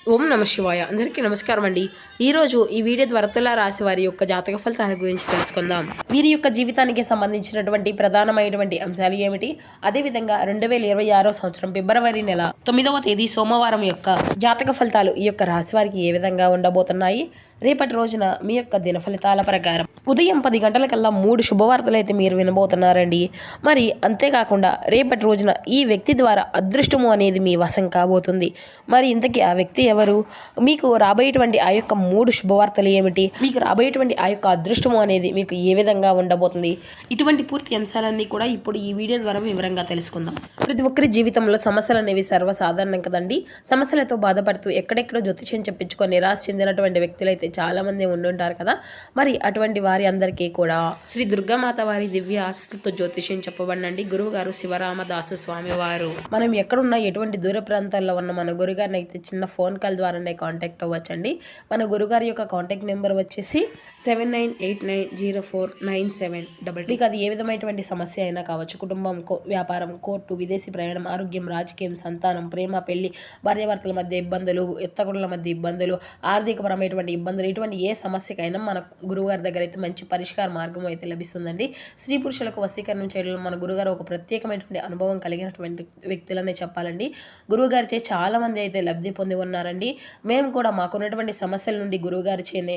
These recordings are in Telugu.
ఓం నమ శివాయ. అందరికీ నమస్కారం అండి. ఈరోజు ఈ వీడియో ద్వారా తుల రాశి వారి యొక్క జాతక ఫలితాల గురించి తెలుసుకుందాం. వీరి యొక్క జీవితానికి సంబంధించినటువంటి ప్రధానమైనటువంటి అంశాలు ఏమిటి, అదేవిధంగా 2026 సంవత్సరం ఫిబ్రవరి నెల 9వ తేదీ సోమవారం యొక్క జాతక ఫలితాలు ఈ యొక్క రాశి వారికి ఏ విధంగా ఉండబోతున్నాయి, రేపటి రోజున మీ యొక్క దిన ఫలితాల ప్రకారం ఉదయం 10 గంటలకల్లా 3 శుభవార్తలు అయితే మీరు వినబోతున్నారండి. మరి అంతేకాకుండా రేపటి రోజున ఈ వ్యక్తి ద్వారా అదృష్టము అనేది మీ వశం కాబోతుంది. మరి ఇంతకీ ఆ వ్యక్తి ఎవరు, మీకు రాబోయేటువంటి ఆ యొక్క 3 శుభవార్తలు ఏమిటి, మీకు రాబోయేటువంటి ఆ యొక్క అదృష్టము అనేది మీకు ఏ విధంగా ఉండబోతుంది, ఇటువంటి పూర్తి అంశాలన్నీ కూడా ఇప్పుడు ఈ వీడియో ద్వారా వివరంగా తెలుసుకుందాం. ప్రతి ఒక్కరి జీవితంలో సమస్యలు అనేవి సర్వసాధారణం కదండి. సమస్యలతో బాధపడుతూ ఎక్కడెక్కడో జ్యోతిష్యం చెప్పించుకొని నిరాశ చెందినటువంటి వ్యక్తులు అయితే చాలా మంది ఉండుంటారు కదా. మరి అటువంటి వారి అందరికీ కూడా శ్రీ దుర్గామాత వారి దివ్య ఆశీస్సులతో జ్యోతిష్యం చెప్పబడినండి గురువు గారు శివరామదాసు స్వామి వారు. మనం ఎక్కడున్నా ఎటువంటి దూర ప్రాంతాల్లో ఉన్న మన గురుగారిని అయితే చిన్న ఫోన్ కాల్ ద్వారానే కాంటాక్ట్ అవ్వచ్చండి. మన గురుగారి యొక్క కాంటాక్ట్ నెంబర్ వచ్చేసి 7989049788. మీకు అది ఏ విధమైనటువంటి సమస్య అయినా కావచ్చు, కుటుంబం, వ్యాపారం, కోర్టు, విదేశీ ప్రయాణం, ఆరోగ్యం, రాజకీయం, సంతానం, ప్రేమ, పెళ్లి, భార్యాభర్తల మధ్య ఇబ్బందులు, ఎత్తగుడుల మధ్య ఇబ్బందులు, ఆర్థికపరమైనటువంటి ఇబ్బందులు, ఇటువంటి ఏ సమస్యకైనా మన గురువుగారి దగ్గర అయితే మంచి పరిష్కార మార్గం అయితే లభిస్తుందండి. స్త్రీ పురుషులకు వశీకరణం చేయడంలో మన గురుగారు ఒక ప్రత్యేకమైనటువంటి అనుభవం కలిగినటువంటి వ్యక్తులనే చెప్పాలండి. గురువుగారిచే చాలా మంది అయితే లబ్ధి పొంది ఉన్నారండి. మేము కూడా మాకున్నటువంటి సమస్యల నుండి గురువుగారి చేనే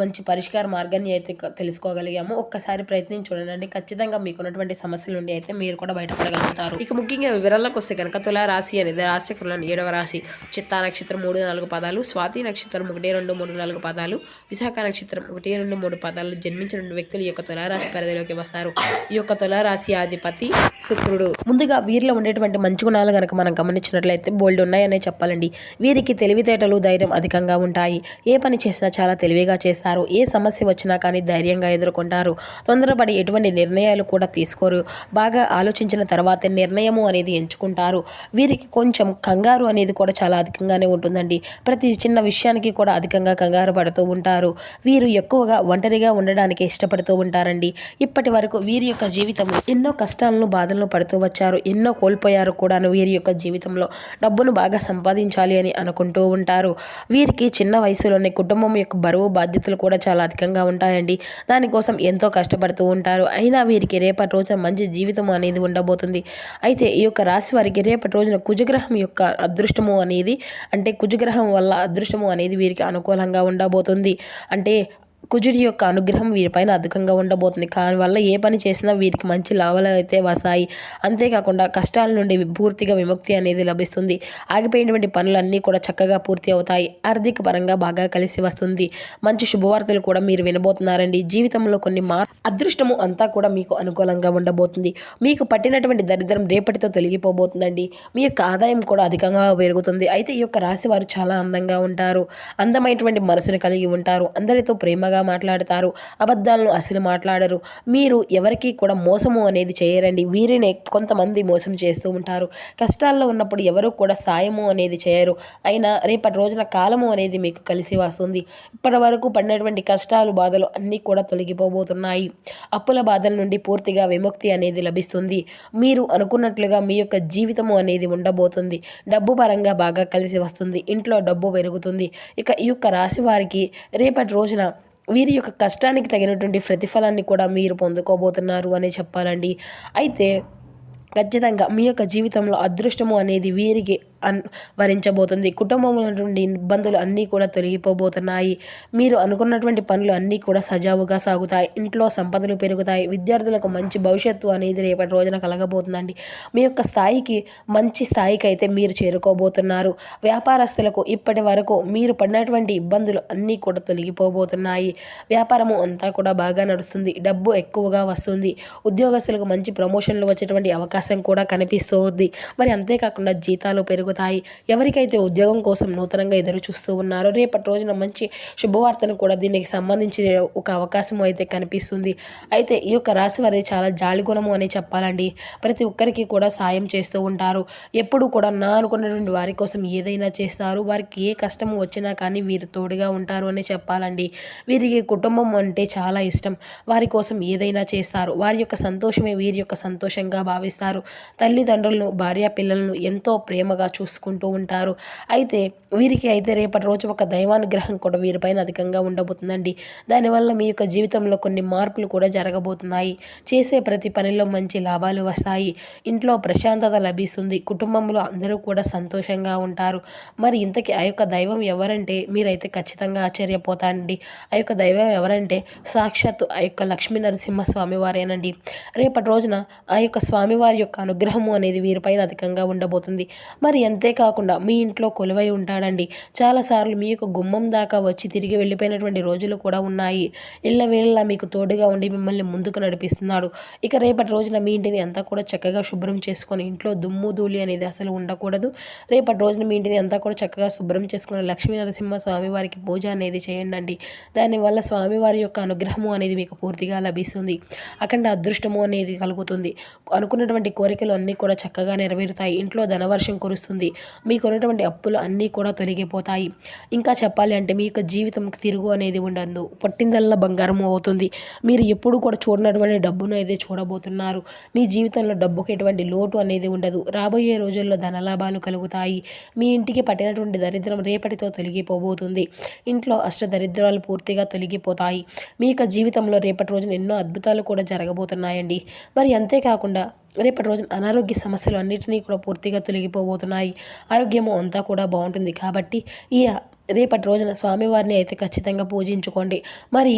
మంచి పరిష్కార మార్గాన్ని అయితే తెలుసుకోగలిగాము. ఒక్కసారి ప్రయత్నం చూడండి, ఖచ్చితంగా మీకున్నటువంటి సమస్యల నుండి అయితే మీరు కూడా బయటపడగలుగుతారు. ఇక ముఖ్యంగా వివరాలకు వస్తే కనుక తుల రాశి అనేది రాశికులను 7వ రాశి. చిత్తా నక్షత్రం 3-4 పదాలు, స్వాతి నక్షత్రం 1-2-3-4 పదాలు, విశాఖ నక్షత్రం 1-2-3 పదాలు జన్మించిన వ్యక్తులు ఈ యొక్క తులారాశి పరిధిలోకి వస్తారు. ఈ యొక్క తులారాశి అధిపతి శుక్రుడు. ముందుగా వీరిలో ఉండేటువంటి మంచి గుణాలు కనుక మనం గమనించినట్లయితే బోల్డ్ ఉన్నాయనే చెప్పాలండి. వీరికి తెలివితేటలు, ధైర్యం అధికంగా ఉంటాయి. ఏ పని చేసినా చాలా తెలివిగా చేస్తారు. ఏ సమస్య వచ్చినా కానీ ధైర్యంగా ఎదుర్కొంటారు. తొందరపడి ఎటువంటి నిర్ణయాలు కూడా తీసుకోరు. బాగా ఆలోచించిన తర్వాతే నిర్ణయము అనేది ఎంచుకుంటారు. వీరికి కొంచెం కంగారు అనేది కూడా చాలా అధికంగానే ఉంటుందండి. ప్రతి చిన్న విషయానికి కూడా అధికంగా కంగారు పడుతూ ఉంటారు. వీరు ఎక్కువగా ఒంటరిగా ఉండడానికి ఇష్టపడుతూ ఉంటారండి. ఇప్పటి వరకు వీరి యొక్క జీవితంలో ఎన్నో కష్టాలను, బాధలను పడుతూ వచ్చారు. ఎన్నో కోల్పోయారు కూడాను. వీరి యొక్క జీవితంలో డబ్బును బాగా సంపాదించాలి అని అనుకుంటూ ఉంటారు. వీరికి చిన్న వయసులోనే కుటుంబం యొక్క బరువు, బాధ్యతలు కూడా చాలా అధికంగా ఉంటాయండి. దానికోసం ఎంతో కష్టపడుతూ ఉంటారు. అయినా వీరికి రేపటి రోజున మంచి జీవితం అనేది ఉండబోతుంది. అయితే ఈ యొక్క రాశి వారికి రేపటి రోజున కుజగ్రహం యొక్క అదృష్టము అనేది, అంటే కుజగ్రహం వల్ల అదృష్టము అనేది వీరికి అనుకూలంగా ఉండబోతుంది. అంటే కుజుడి యొక్క అనుగ్రహం వీరిపైన అధికంగా ఉండబోతుంది. వల్ల ఏ పని చేసినా వీరికి మంచి లాభాలు అయితే వస్తాయి. అంతేకాకుండా కష్టాల నుండి పూర్తిగా విముక్తి అనేది లభిస్తుంది. ఆగిపోయినటువంటి పనులన్నీ కూడా చక్కగా పూర్తి అవుతాయి. ఆర్థిక పరంగా బాగా కలిసి వస్తుంది. మంచి శుభవార్తలు కూడా మీరు వినబోతున్నారండి. జీవితంలో కొన్ని అదృష్టము అంతా కూడా మీకు అనుకూలంగా ఉండబోతుంది. మీకు పట్టినటువంటి దరిద్రం రేపటితో తొలగిపోబోతుందండి. మీ యొక్క ఆదాయం కూడా అధికంగా పెరుగుతుంది. అయితే ఈ యొక్క రాశి వారు చాలా అందంగా ఉంటారు. అందమైనటువంటి మనసును కలిగి ఉంటారు. అందరితో ప్రేమగా మాట్లాడతారు. అబద్ధాలను అసలు మాట్లాడరు. మీరు ఎవరికి కూడా మోసము అనేది చేయరండి. వీరినే కొంతమంది మోసం చేస్తూ ఉంటారు. కష్టాల్లో ఉన్నప్పుడు ఎవరు కూడా సాయము అనేది చేయరు. అయినా రేపటి రోజున కాలము అనేది మీకు కలిసి వస్తుంది. ఇప్పటి వరకు పడినటువంటి కష్టాలు, బాధలు అన్నీ కూడా తొలగిపోబోతున్నాయి. అప్పుల బాధల నుండి పూర్తిగా విముక్తి అనేది లభిస్తుంది. మీరు అనుకున్నట్లుగా మీ యొక్క జీవితము అనేది ఉండబోతుంది. డబ్బు పరంగా బాగా కలిసి వస్తుంది. ఇంట్లో డబ్బు పెరుగుతుంది. ఇక ఈ యొక్క రాశి వారికి రేపటి రోజున వీరి యొక్క కష్టానికి తగినటువంటి ప్రతిఫలాన్ని కూడా మీరు పొందుకోబోతున్నారు అని చెప్పాలండి. అయితే ఖచ్చితంగా మీ యొక్క జీవితంలో అదృష్టము అనేది వీరికి వరించబోతుంది. కుటుంబంలో నుండి ఇబ్బందులు అన్నీ కూడా తొలగిపోబోతున్నాయి. మీరు అనుకున్నటువంటి పనులు అన్నీ కూడా సజావుగా సాగుతాయి. ఇంట్లో సంపదలు పెరుగుతాయి. విద్యార్థులకు మంచి భవిష్యత్తు అనేది రేపటి రోజున కలగబోతుందండి. మీ యొక్క మంచి స్థాయికి అయితే మీరు చేరుకోబోతున్నారు. వ్యాపారస్తులకు ఇప్పటి వరకు మీరు పడినటువంటి ఇబ్బందులు అన్నీ కూడా తొలగిపోబోతున్నాయి. వ్యాపారము అంతా కూడా బాగా నడుస్తుంది. డబ్బు ఎక్కువగా వస్తుంది. ఉద్యోగస్తులకు మంచి ప్రమోషన్లు వచ్చేటువంటి అవకాశం కూడా కనిపిస్తుంది. మరి అంతేకాకుండా జీతాలు పెరుగుతాయి. ఎవరికైతే ఉద్యోగం కోసం నూతనంగా ఎదురు చూస్తూ ఉన్నారో రేపటి రోజున మంచి శుభవార్తను కూడా దీనికి సంబంధించి ఒక అవకాశం అయితే కనిపిస్తుంది. అయితే ఈ యొక్క రాశి వారి చాలా జాలి గుణము అని చెప్పాలండి. ప్రతి ఒక్కరికి కూడా సాయం చేస్తూ ఉంటారు. ఎప్పుడు కూడా నా అనుకున్నటువంటి వారి కోసం ఏదైనా చేస్తారు. వారికి ఏ కష్టము వచ్చినా కానీ వీరు తోడుగా ఉంటారు అని చెప్పాలండి. వీరికి కుటుంబం అంటే చాలా ఇష్టం. వారి కోసం ఏదైనా చేస్తారు. వారి యొక్క సంతోషమే వీరి యొక్క సంతోషంగా భావిస్తారు. చేస్తారు. తల్లిదండ్రులను, భార్య పిల్లలను ఎంతో ప్రేమగా చూసుకుంటూ ఉంటారు. అయితే వీరికి అయితే రేపటి రోజు ఒక దైవానుగ్రహం కూడా వీరిపైన అధికంగా ఉండబోతుందండి. దానివల్ల మీ యొక్క జీవితంలో కొన్ని మార్పులు కూడా జరగబోతున్నాయి. చేసే ప్రతి పనిలో మంచి లాభాలు వస్తాయి. ఇంట్లో ప్రశాంతత లభిస్తుంది. కుటుంబంలో అందరూ కూడా సంతోషంగా ఉంటారు. మరి ఇంతకీ ఆ యొక్క దైవం ఎవరంటే మీరైతే ఖచ్చితంగా ఆశ్చర్యపోతారండి. ఆ యొక్క దైవం ఎవరంటే సాక్షాత్తు ఆ యొక్క లక్ష్మీ నరసింహ స్వామి వారేనండి. రేపటి రోజున ఆ యొక్క స్వామివారి యొక్క అనుగ్రహము అనేది వీరిపైన అధికంగా ఉండబోతుంది. మరి అంతేకాకుండా మీ ఇంట్లో కొలువై ఉంటాడండి. చాలాసార్లు మీ యొక్క గుమ్మం దాకా వచ్చి తిరిగి వెళ్ళిపోయినటువంటి రోజులు కూడా ఉన్నాయి. ఎల్లవేళలా మీకు తోడుగా ఉండి మిమ్మల్ని ముందుకు నడిపిస్తున్నాడు. ఇక రేపటి రోజున మీ ఇంటిని అంతా కూడా చక్కగా శుభ్రం చేసుకొని ఇంట్లో దుమ్ము ధూళి అనేది అసలు ఉండకూడదు. రేపటి రోజున మీ ఇంటిని అంతా కూడా చక్కగా శుభ్రం చేసుకుని లక్ష్మీ నరసింహ స్వామివారికి పూజ అనేది చేయండి. దానివల్ల స్వామివారి యొక్క అనుగ్రహము అనేది మీకు పూర్తిగా లభిస్తుంది. అఖండ అదృష్టము అనేది కలుగుతుంది. అనుకున్నటువంటి కోరికలు అన్నీ కూడా చక్కగా నెరవేరుతాయి. ఇంట్లో ధనవర్షం కురుస్తుంది. మీకున్నటువంటి అప్పులు అన్నీ కూడా తొలగిపోతాయి. ఇంకా చెప్పాలి అంటే మీ యొక్క జీవితంకి తిరుగు అనేది ఉండదు. పట్టిందల్లా బంగారం అవుతుంది. మీరు ఎప్పుడు కూడా చూడనటువంటి డబ్బును అయితే చూడబోతున్నారు. మీ జీవితంలో డబ్బుకి ఎటువంటి లోటు అనేది ఉండదు. రాబోయే రోజుల్లో ధనలాభాలు కలుగుతాయి. మీ ఇంటికి పట్టినటువంటి దరిద్రం రేపటితో తొలగిపోబోతుంది. ఇంట్లో అష్టదరిద్రాలు పూర్తిగా తొలగిపోతాయి. మీ యొక్క జీవితంలో రేపటి రోజున ఎన్నో అద్భుతాలు కూడా జరగబోతున్నాయండి. మరి అంతేకాకుండా రేపటి రోజున అనారోగ్య సమస్యలు అన్నిటినీ కూడా పూర్తిగా తొలగిపోబోతున్నాయి. ఆరోగ్యము అంతా కూడా బాగుంటుంది. కాబట్టి ఈ రేపటి రోజున స్వామివారిని అయితే ఖచ్చితంగా పూజించుకోండి. మరి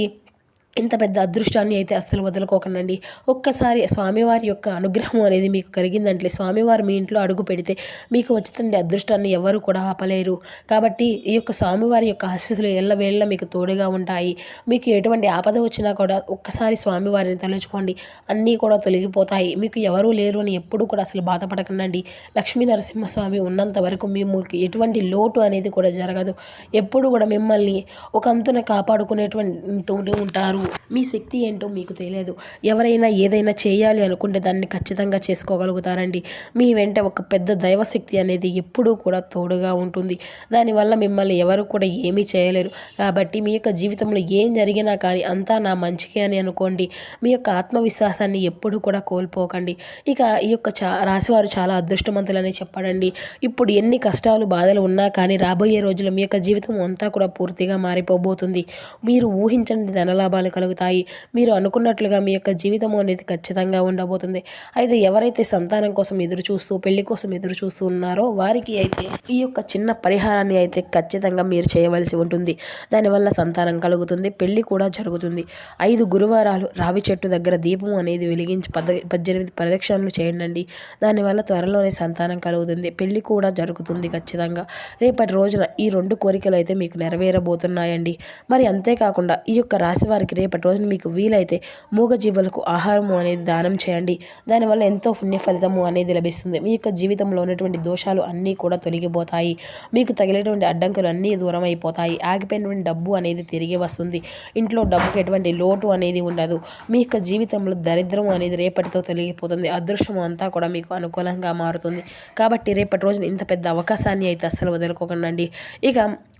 ఇంత పెద్ద అదృష్టాన్ని అయితే అస్సలు వదులుకోకండి. ఒక్కసారి స్వామివారి యొక్క అనుగ్రహం అనేది మీకు కలిగిందంటే స్వామివారు మీ ఇంట్లో అడుగు పెడితే మీకు వచ్చిన అదృష్టాన్ని ఎవరు కూడా ఆపలేరు. కాబట్టి ఈ యొక్క స్వామివారి యొక్క ఆశీస్సులు ఎల్లవేళ మీకు తోడుగా ఉంటాయి. మీకు ఎటువంటి ఆపద వచ్చినా కూడా ఒక్కసారి స్వామివారిని తలుచుకోండి, అన్నీ కూడా తొలగిపోతాయి. మీకు ఎవరూ లేరు అని ఎప్పుడు కూడా అసలు బాధపడకండి. లక్ష్మీ నరసింహస్వామి ఉన్నంత వరకు మీకు ఎటువంటి లోటు అనేది కూడా జరగదు. ఎప్పుడు కూడా మిమ్మల్ని ఒక అంతున కాపాడుకునేటువంటి ఉంటారు. మీ శక్తి ఏంటో మీకు తెలియదు. ఎవరైనా ఏదైనా చేయాలి అనుకుంటే దాన్ని ఖచ్చితంగా చేసుకోగలుగుతారండి. మీ వెంట ఒక పెద్ద దైవశక్తి అనేది ఎప్పుడూ కూడా తోడుగా ఉంటుంది. దానివల్ల మిమ్మల్ని ఎవరు కూడా ఏమీ చేయలేరు. కాబట్టి మీ యొక్క జీవితంలో ఏం జరిగినా కానీ అంతా నా మంచికే అని అనుకోండి. మీ యొక్క ఆత్మవిశ్వాసాన్ని ఎప్పుడు కూడా కోల్పోకండి. ఇక ఈ యొక్క రాశివారు చాలా అదృష్టవంతులని చెప్పడండి. ఇప్పుడు ఎన్ని కష్టాలు బాధలు ఉన్నా కానీ రాబోయే రోజుల్లో మీ యొక్క జీవితం అంతా కూడా పూర్తిగా మారిపోబోతుంది. మీరు ఊహించని ధనలాభాలు కలుగుతాయి. మీరు అనుకున్నట్లుగా మీ యొక్క జీవితం అనేది ఖచ్చితంగా ఉండబోతుంది. అయితే ఎవరైతే సంతానం కోసం ఎదురు చూస్తూ పెళ్లి కోసం ఎదురు చూస్తూ ఉన్నారో వారికి అయితే ఈ యొక్క చిన్న పరిహారాన్ని అయితే ఖచ్చితంగా మీరు చేయవలసి ఉంటుంది. దానివల్ల సంతానం కలుగుతుంది, పెళ్లి కూడా జరుగుతుంది. 5 గురువారాలు రావి చెట్టు దగ్గర దీపం అనేది వెలిగించి 18 ప్రదక్షిణలు చేయండి. దానివల్ల త్వరలోనే సంతానం కలుగుతుంది, పెళ్లి కూడా జరుగుతుంది ఖచ్చితంగా. రేపటి రోజున ఈ 2 కోరికలు అయితే మీకు నెరవేరబోతున్నాయండి. మరి అంతేకాకుండా ఈ యొక్క రాశి వారికి రేపటి రోజున మీకు వీలైతే మూగజీవులకు ఆహారము అనేది దానం చేయండి. దానివల్ల ఎంతో పుణ్య ఫలితము అనేది లభిస్తుంది. మీ యొక్క జీవితంలో ఉన్నటువంటి దోషాలు అన్నీ కూడా తొలగిపోతాయి. మీకు తగిలేటువంటి అడ్డంకులు అన్నీ దూరం అయిపోతాయి. ఆగిపోయినటువంటి డబ్బు అనేది తిరిగి వస్తుంది. ఇంట్లో డబ్బుకి ఎటువంటి లోటు అనేది ఉండదు. మీ యొక్క జీవితంలో దరిద్రం అనేది రేపటితో తొలగిపోతుంది. అదృష్టం అంతా కూడా మీకు అనుకూలంగా మారుతుంది. కాబట్టి రేపటి రోజున ఇంత పెద్ద అవకాశాన్ని అయితే అస్సలు వదులుకోకండి. ఇక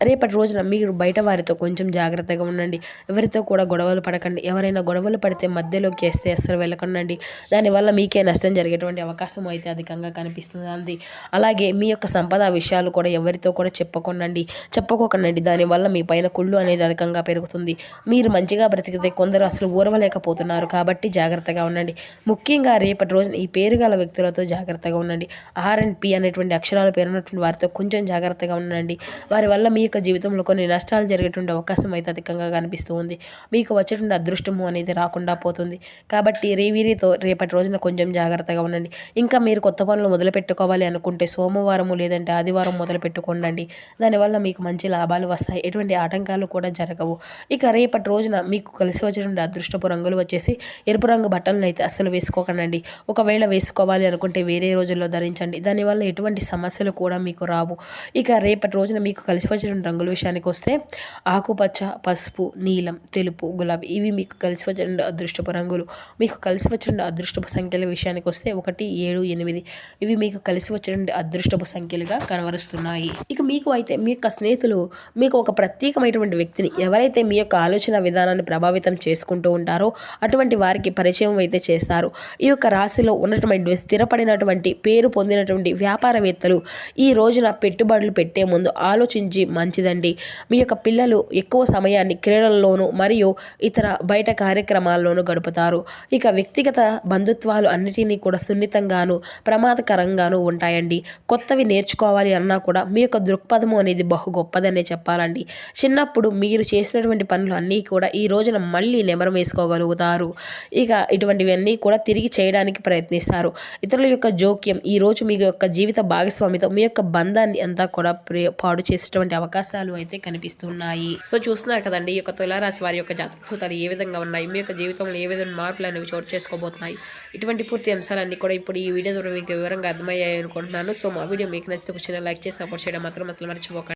రేపటి రోజున మీరు బయట వారితో కొంచెం జాగ్రత్తగా ఉండండి. ఎవరితో కూడా గొడవలు పడకండి. ఎవరైనా గొడవలు పడితే మధ్యలోకి వేస్తే అస్సలు వెళ్ళకండి. దానివల్ల మీకే నష్టం జరిగేటువంటి అవకాశం అయితే అధికంగా కనిపిస్తుంది. అలాగే మీ యొక్క సంపద విషయాలు కూడా ఎవరితో కూడా చెప్పుకోకండి. దానివల్ల మీ పైన కుళ్ళు అనేది అధికంగా పెరుగుతుంది. మీరు మంచిగా బ్రతికితే కొందరు అసలు ఊరవలేకపోతున్నారు. కాబట్టి జాగ్రత్తగా ఉండండి. ముఖ్యంగా రేపటి రోజున ఈ పేరు గల వ్యక్తులతో జాగ్రత్తగా ఉండండి. R&P అనేటువంటి అక్షరాలు పేరున్నటువంటి వారితో కొంచెం జాగ్రత్తగా ఉండండి. వారి వల్ల మీ యొక్క జీవితంలో కొన్ని నష్టాలు జరిగేటువంటి అవకాశం అయితే అధికంగా కనిపిస్తూ ఉంది. మీకు వచ్చేటువంటి అదృష్టము అనేది రాకుండా పోతుంది. కాబట్టి వీరితో రేపటి రోజున కొంచెం జాగ్రత్తగా ఉండండి. ఇంకా మీరు కొత్త పనులు మొదలు పెట్టుకోవాలి అనుకుంటే సోమవారము లేదంటే ఆదివారం మొదలు పెట్టుకోండి. దానివల్ల మీకు మంచి లాభాలు వస్తాయి. ఎటువంటి ఆటంకాలు కూడా జరగవు. ఇక రేపటి రోజున మీకు కలిసి వచ్చేటువంటి అదృష్టపు రంగులు వచ్చేసి ఎరుపు రంగు బట్టలను అయితే అస్సలు వేసుకోకండి. ఒకవేళ వేసుకోవాలి అనుకుంటే వేరే రోజుల్లో ధరించండి. దానివల్ల ఎటువంటి సమస్యలు కూడా మీకు రావు. ఇక రేపటి రోజున మీకు కలిసి వచ్చేటువంటి రంగుల విషయానికి వస్తే ఆకుపచ్చ, పసుపు, నీలం, తెలుపు, గులాబీ లవ్. ఇవి మీకు కలిసి వచ్చిన అదృష్టపు రంగులు. మీకు కలిసి వచ్చిన అదృష్టపు సంఖ్యల విషయానికి వస్తే 1, 7, 8 ఇవి మీకు కలిసి వచ్చిన అదృష్టపు సంఖ్యలుగా కనబరుస్తున్నాయి. ఇక మీకు అయితే మీ యొక్క స్నేహితులు మీకు ఒక ప్రత్యేకమైనటువంటి వ్యక్తిని, ఎవరైతే మీ యొక్క ఆలోచన విధానాన్ని ప్రభావితం చేసుకుంటూ ఉంటారో అటువంటి వారికి పరిచయం అయితే చేస్తారు. ఈ యొక్క రాశిలో ఉన్నటువంటి స్థిరపడినటువంటి పేరు పొందినటువంటి వ్యాపారవేత్తలు ఈ రోజున పెట్టుబడులు పెట్టే ముందు ఆలోచించి మంచిదండి. మీ యొక్క పిల్లలు ఎక్కువ సమయాన్ని క్రీడల్లోనూ మరియు ఇతర బయట కార్యక్రమాల్లోనూ గడుపుతారు. ఇక వ్యక్తిగత బంధుత్వాలు అన్నిటినీ కూడా సున్నితంగాను ప్రమాదకరంగాను ఉంటాయండి. కొత్తవి నేర్చుకోవాలి అన్నా కూడా మీ యొక్క దృక్పథము అనేది బహు గొప్పదనే చెప్పాలండి. చిన్నప్పుడు మీరు చేసినటువంటి పనులు అన్నీ కూడా ఈ రోజున మళ్ళీ నెమరు వేసుకోగలుగుతారు. ఇక ఇటువంటివన్నీ కూడా తిరిగి చేయడానికి ప్రయత్నిస్తారు. ఇతరుల యొక్క జోక్యం ఈరోజు మీ యొక్క జీవిత భాగస్వామితో మీ యొక్క బంధాన్ని అంతా కూడా పాడు చేసేటువంటి అవకాశాలు అయితే కనిపిస్తున్నాయి. సో చూస్తున్నారు కదండి, ఈ యొక్క తులారాశి వారి యొక్క జాతక ఫలితాలు ఏ విధంగా ఉన్నాయి, మీ యొక్క జీవితంలో ఏ విధంగా మార్పులు అనేవి చోటు చేసుకోబోతున్నాయి. ఇటువంటి పూర్తి అంశాలన్నీ కూడా ఇప్పుడు ఈ వీడియో ద్వారా మీకు వివరంగా అర్థమయ్యాయి అనుకుంటున్నాను. సో మా వీడియో మీకు నచ్చితే ఒక చిన్న లైక్ చేసి సపోర్ట్ చేయడం మాత్రం అసలు మర్చిపోకండి.